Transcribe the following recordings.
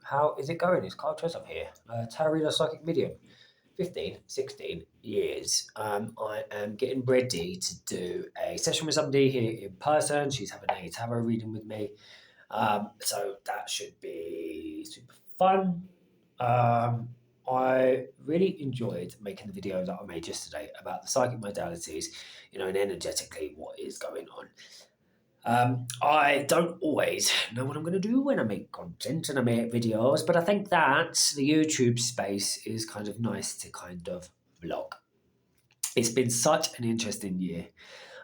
How is it going? It's Carl Tresov here, tarot reader, psychic medium, 15, 16 years. I am getting ready to do a session with somebody here in person. She's having a tarot reading with me. So that should be super fun. I really enjoyed making the video that I made yesterday about the psychic modalities, and energetically what is going on. I don't always know what I'm going to do when I make content and I make videos, but I think that the YouTube space is kind of nice to kind of vlog. It's been such an interesting year,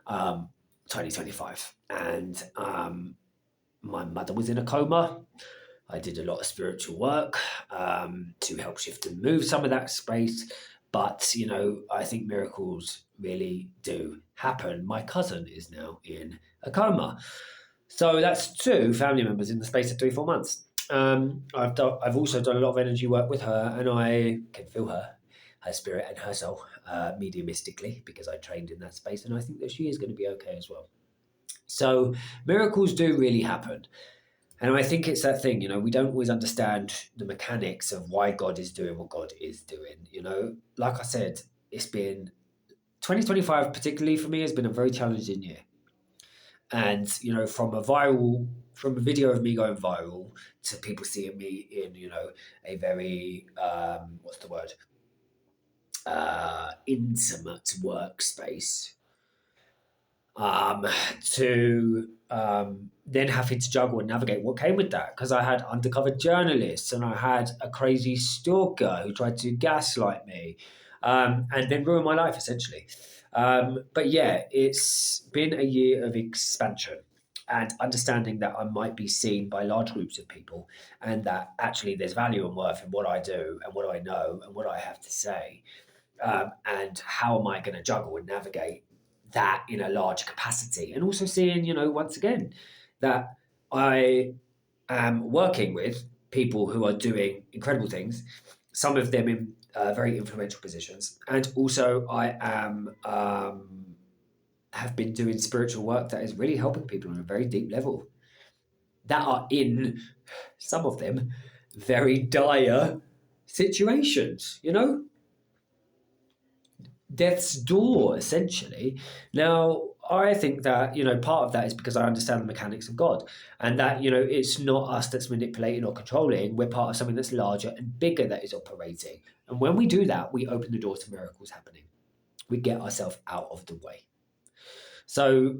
2025, and my mother was in a coma. I did a lot of spiritual work to help shift and move some of that space. But, I think miracles really do happen. My cousin is now in a coma. So that's two family members in the space of 3-4 months. I've also done a lot of energy work with her, and I can feel her spirit and her soul mediumistically because I trained in that space, and I think that she is going to be okay as well. So miracles do really happen. And I think it's that thing, we don't always understand the mechanics of why God is doing what God is doing. Like I said, it's been 2025, particularly for me, has been a very challenging year. And, from a video of me going viral to people seeing me in, a very, what's the word? Intimate workspace, to then having to juggle and navigate what came with that, because I had undercover journalists and I had a crazy stalker who tried to gaslight me and then ruin my life essentially. But yeah, it's been a year of expansion and understanding that I might be seen by large groups of people, and that actually there's value and worth in what I do and what I know and what I have to say. And how am I going to juggle and navigate that in a large capacity? And also seeing, once again, that I am working with people who are doing incredible things, some of them in very influential positions. And also I am have been doing spiritual work that is really helping people on a very deep level that are in, some of them, very dire situations, death's door, essentially. Now, I think that, part of that is because I understand the mechanics of God, and that, it's not us that's manipulating or controlling. We're part of something that's larger and bigger that is operating. And when we do that, we open the door to miracles happening. We get ourselves out of the way. So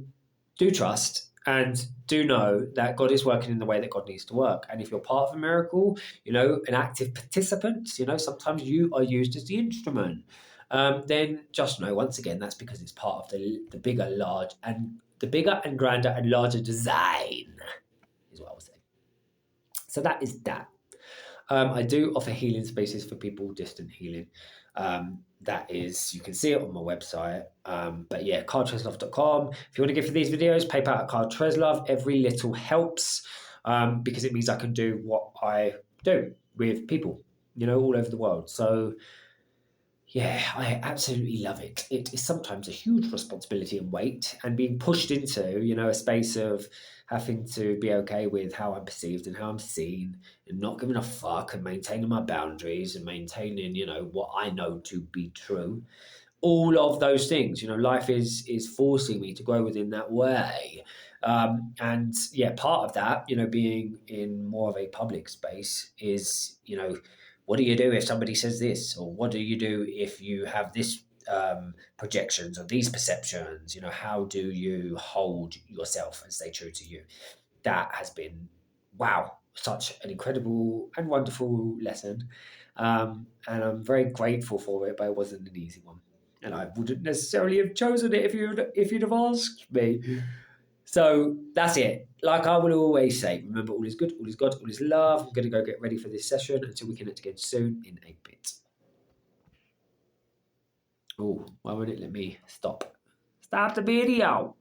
do trust and do know that God is working in the way that God needs to work. And if you're part of a miracle, an active participant, sometimes you are used as the instrument. Then just know, once again, that's because it's part of the bigger and grander and larger design, is what I was saying. So that is that. I do offer healing spaces for people, distant healing. That is, you can see it on my website. But yeah, carltreslov.com. If you want to give for these videos, PayPal at Carl Treslov. Every little helps because it means I can do what I do with people, all over the world. So yeah, I absolutely love it. It is sometimes a huge responsibility and weight, and being pushed into, a space of having to be okay with how I'm perceived and how I'm seen, and not giving a fuck, and maintaining my boundaries and maintaining, what I know to be true. All of those things, life is forcing me to grow within that way. And yeah, part of that, being in more of a public space is, what do you do if somebody says this? Or what do you do if you have this projections or these perceptions? How do you hold yourself and stay true to you? That has been, wow, such an incredible and wonderful lesson. And I'm very grateful for it, but it wasn't an easy one. And I wouldn't necessarily have chosen it if you'd have asked me. So that's it. Like I will always say, remember, all is good, all is God, all is love. I'm going to go get ready for this session until we connect again soon in a bit. Oh, why won't it let me stop? Stop the video.